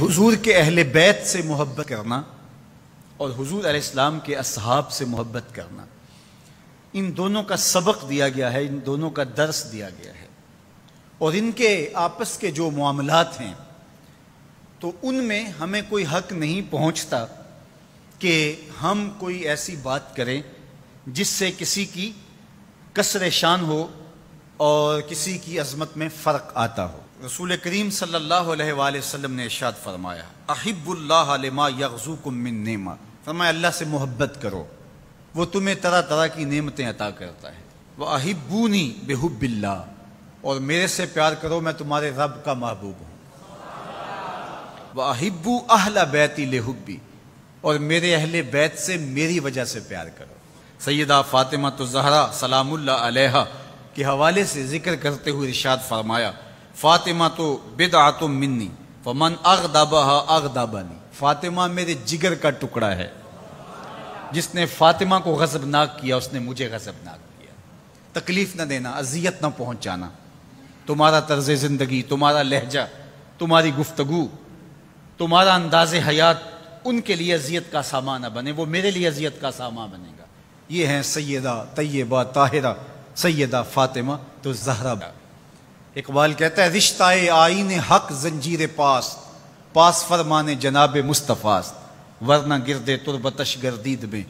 حضور کے اہل بیت سے محبت کرنا اور حضور علیہ السلام کے اصحاب سے محبت کرنا، ان دونوں کا سبق دیا گیا ہے، ان دونوں کا درس دیا گیا ہے، اور ان کے آپس کے جو معاملات ہیں تو ان میں ہمیں کوئی حق نہیں پہنچتا کہ ہم کوئی ایسی بات کریں جس سے کسی کی کسر شان ہو اور کسی کی عظمت میں فرق آتا ہو۔ رسول کریم صلی اللہ علیہ وآلہ وسلم نے ارشاد فرمایا، احب اللہ لما یغزوکم من نعمہ، فرمایا اللہ سے محبت کرو، وہ تمہیں طرح طرح کی نعمتیں عطا کرتا ہے۔ وَأَحِبُّونِي بِحُبِّ اللَّهِ، اور میرے سے پیار کرو، میں تمہارے رب کا محبوب ہوں۔ وَأَحِبُّوا أَهْلَ بَيْتِي لِحُبِّي، اور میرے اہل بیت سے میری وجہ سے پیار کرو۔ سیدہ فاطمہ الزہرا سلام اللہ علیہا کے حوالے سے ذکر کرتے ہوئے ارشاد فرمایا، فاطمہ تو بدعۃ منی فمن اغضبها اغضبنی، فاطمہ میرے جگر کا ٹکڑا ہے، جس نے فاطمہ کو غضبناک کیا اس نے مجھے غضبناک کیا۔ تکلیف نہ دینا، اذیت نہ پہنچانا، تمہارا طرز زندگی، تمہارا لہجہ، تمہاری گفتگو، تمہارا انداز حیات ان کے لیے اذیت کا سامان نہ بنے، وہ میرے لیے اذیت کا سامان بنے گا۔ یہ ہیں سیدہ طیبہ طاہرہ سیدہ فاطمہ تو زہرا۔ اقبال کہتا ہے، رشتہ آئین حق زنجیر پاس فرمان جناب مصطفیٰ، ورنہ گردے تربتش گردید میں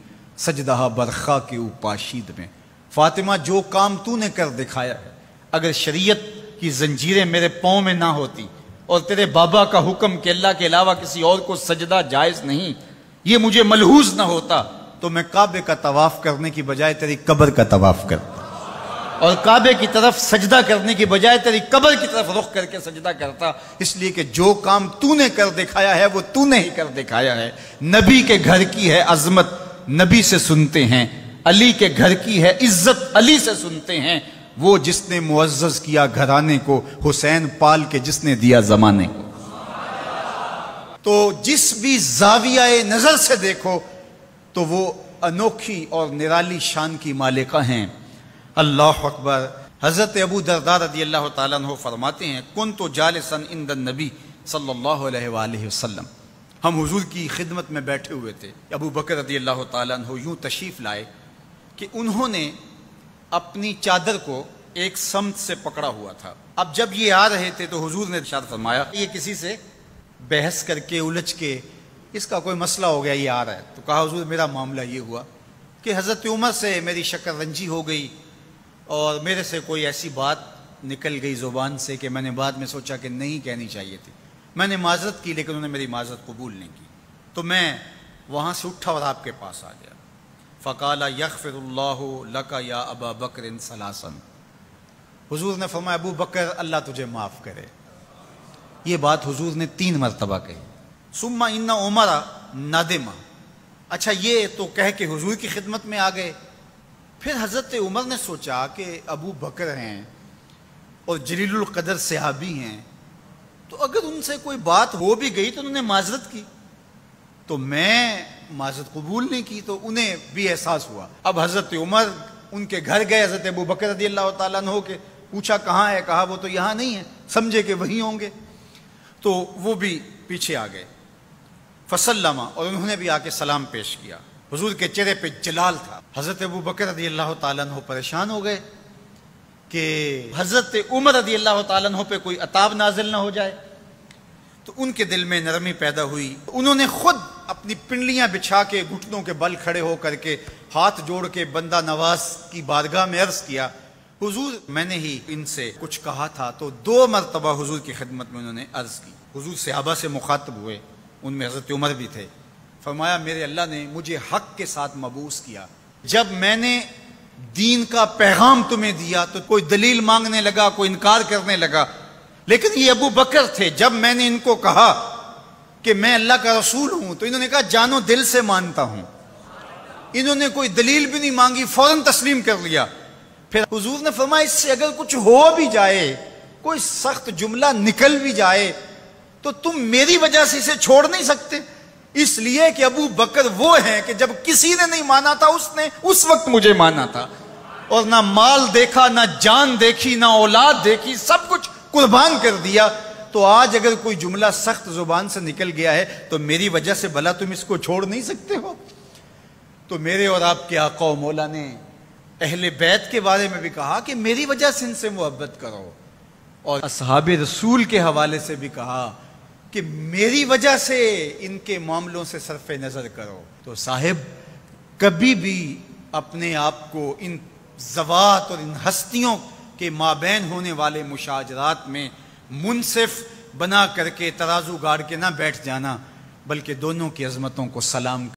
سجدہ برخا کے اوپاشید میں۔ فاطمہ جو کام تو نے کر دکھایا ہے، اگر شریعت کی زنجیریں میرے پاؤں میں نہ ہوتی اور تیرے بابا کا حکم کہ اللہ کے علاوہ کسی اور کو سجدہ جائز نہیں، یہ مجھے ملحوظ نہ ہوتا تو میں کعبے کا طواف کرنے کی بجائے تیری قبر کا طواف کرتا، اور کعبے کی طرف سجدہ کرنے کی بجائے تیری قبر کی طرف رخ کر کے سجدہ کرتا، اس لیے کہ جو کام تو نے کر دکھایا ہے وہ تو نے ہی کر دکھایا ہے۔ نبی کے گھر کی ہے عظمت، نبی سے سنتے ہیں، علی کے گھر کی ہے عزت، علی سے سنتے ہیں، وہ جس نے معزز کیا گھرانے کو، حسین پال کے جس نے دیا زمانے کو۔ تو جس بھی زاویہ نظر سے دیکھو تو وہ انوکھی اور نرالی شان کی مالکہ ہیں۔ اللہ اکبر۔ حضرت ابو درداء رضی اللہ تعالیٰ عنہ فرماتے ہیں، کنت جالسا عند النبی صلی اللہ علیہ وآلہ وسلم، ہم حضور کی خدمت میں بیٹھے ہوئے تھے، ابو بکر رضی اللہ تعالیٰ عنہ یوں تشریف لائے کہ انہوں نے اپنی چادر کو ایک سمت سے پکڑا ہوا تھا۔ اب جب یہ آ رہے تھے تو حضور نے ارشاد فرمایا، یہ کسی سے بحث کر کے الجھ کے اس کا کوئی مسئلہ ہو گیا، یہ آ رہا ہے، تو کہا حضور میرا معاملہ یہ ہوا کہ حضرت عمر سے میری شکر رنجی ہو گئی اور میرے سے کوئی ایسی بات نکل گئی زبان سے کہ میں نے بعد میں سوچا کہ نہیں کہنی چاہیے تھی، میں نے معذرت کی لیکن انہوں نے میری معذرت قبول نہیں کی، تو میں وہاں سے اٹھا اور آپ کے پاس آ گیا۔ فقال یغفر اللہ لک یا ابا بکر ثلاثا، حضور نے فرمایا ابو بکر اللہ تجھے معاف کرے، یہ بات حضور نے 3 مرتبہ کہی۔ ثم ان عمر ندم، اچھا یہ تو کہہ کے حضور کی خدمت میں آ گئے، پھر حضرت عمر نے سوچا کہ ابو بکر ہیں اور جلیل القدر صحابی ہیں، تو اگر ان سے کوئی بات ہو بھی گئی تو انہوں نے معذرت کی، تو میں معذرت قبول نہیں کی، تو انہیں بھی احساس ہوا۔ اب حضرت عمر ان کے گھر گئے، حضرت ابو بکر رضی اللہ تعالیٰ عنہ کے پوچھا کہاں ہے، کہا وہ تو یہاں نہیں ہے، سمجھے کہ وہیں ہوں گے، تو وہ بھی پیچھے آ گئے۔ فسلم، اور انہوں نے بھی آ کے سلام پیش کیا، حضور کے چہرے پہ جلال تھا۔ حضرت ابو بکر رضی اللہ تعالیٰ عنہ پریشان ہو گئے کہ حضرت عمر رضی اللہ تعالیٰ عنہ پہ کوئی عطاب نازل نہ ہو جائے، تو ان کے دل میں نرمی پیدا ہوئی، انہوں نے خود اپنی پنڈلیاں بچھا کے گھٹنوں کے بل کھڑے ہو کر کے ہاتھ جوڑ کے بندہ نواز کی بارگاہ میں عرض کیا، حضور میں نے ہی ان سے کچھ کہا تھا، تو 2 مرتبہ حضور کی خدمت میں انہوں نے عرض کی۔ حضور صحابہ سے مخاطب ہوئے، ان میں حضرت عمر بھی تھے، فرمایا میرے اللہ نے مجھے حق کے ساتھ مبعوث کیا، جب میں نے دین کا پیغام تمہیں دیا تو کوئی دلیل مانگنے لگا، کوئی انکار کرنے لگا، لیکن یہ ابو بکر تھے، جب میں نے ان کو کہا کہ میں اللہ کا رسول ہوں تو انہوں نے کہا جانو دل سے مانتا ہوں، انہوں نے کوئی دلیل بھی نہیں مانگی، فوراً تسلیم کر لیا۔ پھر حضور نے فرمایا اس سے اگر کچھ ہو بھی جائے، کوئی سخت جملہ نکل بھی جائے تو تم میری وجہ سے اسے چھوڑ نہیں سکتے، اس لیے کہ ابو بکر وہ ہیں کہ جب کسی نے نہیں مانا تھا اس نے اس وقت مجھے مانا تھا، اور نہ مال دیکھا، نہ جان دیکھی، نہ اولاد دیکھی، سب کچھ قربان کر دیا، تو تو آج اگر کوئی جملہ سخت زبان سے نکل گیا ہے تو میری وجہ سے بھلا تم اس کو چھوڑ نہیں سکتے ہو؟ تو میرے اور آپ کے آقا و مولا نے اہل بیت کے بارے میں بھی کہا کہ میری وجہ سے ان سے محبت کرو، اور اصحاب رسول کے حوالے سے بھی کہا کہ میری وجہ سے ان کے معاملوں سے صرف نظر کرو۔ تو صاحب کبھی بھی اپنے آپ کو ان ذوات اور ان ہستیوں کے مابین ہونے والے مشاجرات میں منصف بنا کر کے ترازو گاڑ کے نہ بیٹھ جانا، بلکہ دونوں کی عظمتوں کو سلام